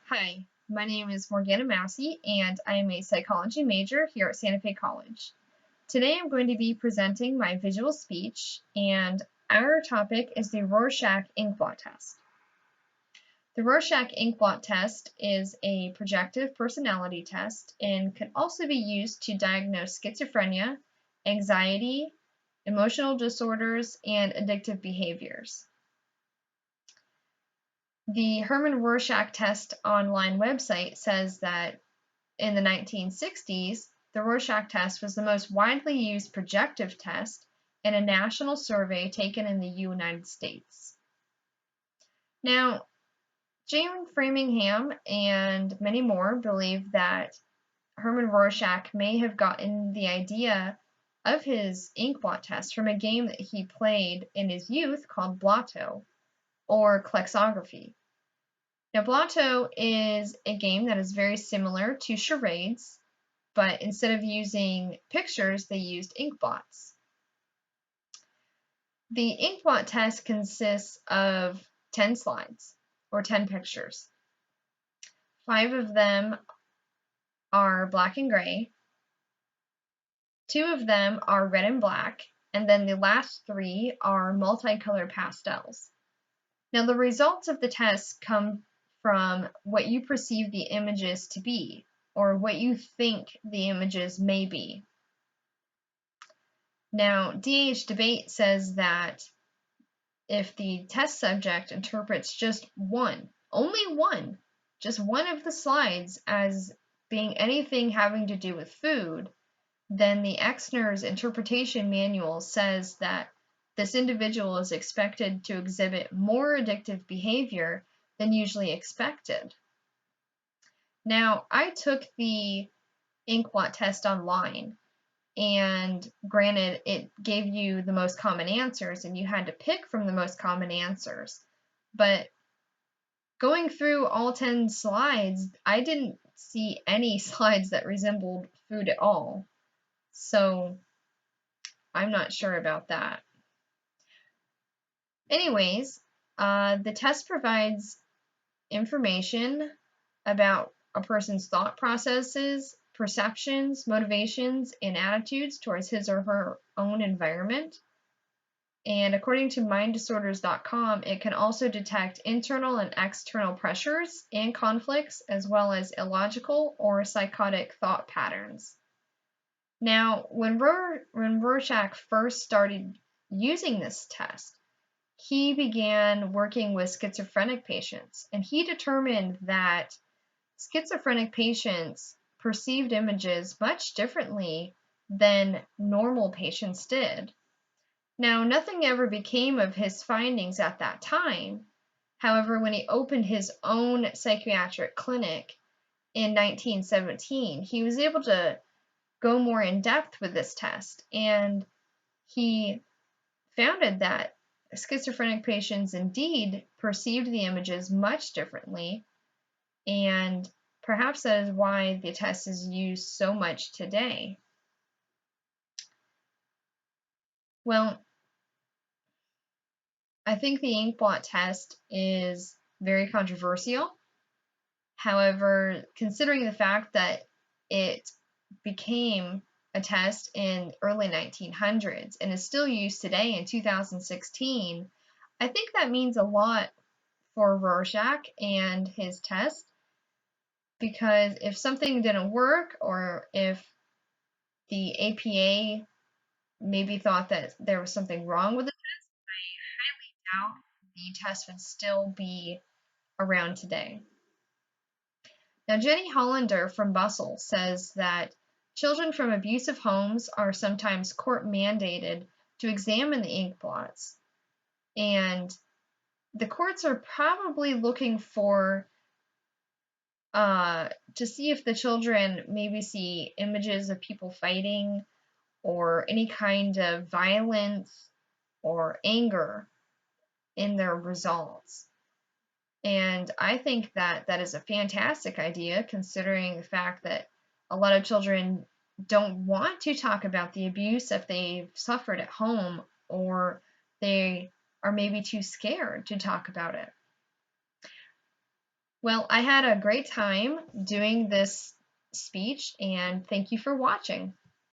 Hi, my name is Morgana Massey, and I am a psychology major here at Santa Fe College. Today I'm going to be presenting my visual speech, and our topic is the Rorschach Inkblot Test. The Rorschach Inkblot Test is a projective personality test and can also be used to diagnose schizophrenia, anxiety, emotional disorders, and addictive behaviors. The Herman Rorschach test online website says that in the 1960s, the Rorschach test was the most widely used projective test in a national survey taken in the United States. Now, Jane Framingham and many more believe that Herman Rorschach may have gotten the idea of his inkblot test from a game that he played in his youth called Blotto, or Klexography. Now, Blotto is a game that is very similar to charades, but instead of using pictures, they used inkblots. The inkblot test consists of 10 slides, or 10 pictures. 5 of them are black and gray, 2 of them are red and black, and then the last 3 are multicolored pastels. Now, the results of the test come from what you perceive the images to be, or what you think the images may be. Now, D.H. Debate says that if the test subject interprets just only one, just one of the slides as being anything having to do with food, then the Exner's interpretation manual says that this individual is expected to exhibit more addictive behavior than usually expected. Now, I took the inkblot test online, and granted, it gave you the most common answers, and you had to pick from the most common answers. But going through all 10 slides, I didn't see any slides that resembled food at all. So I'm not sure about that. Anyways, the test provides information about a person's thought processes, perceptions, motivations, and attitudes towards his or her own environment. And according to minddisorders.com, it can also detect internal and external pressures and conflicts, as well as illogical or psychotic thought patterns. Now, when Rorschach first started using this test, he began working with schizophrenic patients, and he determined that schizophrenic patients perceived images much differently than normal patients did. Now, nothing ever became of his findings at that time. However, when he opened his own psychiatric clinic in 1917, he was able to go more in depth with this test, and he found that schizophrenic patients indeed perceived the images much differently, and perhaps that is why the test is used so much today. Well, I think the inkblot test is very controversial. However, considering the fact that it became a test in early 1900s and is still used today in 2016, I think that means a lot for Rorschach and his test, because if something didn't work, or if the APA maybe thought that there was something wrong with the test, I highly doubt the test would still be around today. Now, Jenny Hollander from Bustle says that children from abusive homes are sometimes court mandated to examine the inkblots, and the courts are probably looking for to see if the children maybe see images of people fighting or any kind of violence or anger in their results. And I think that that is a fantastic idea, considering the fact that a lot of children don't want to talk about the abuse that they've suffered at home, or they are maybe too scared to talk about it. Well, I had a great time doing this speech, and thank you for watching.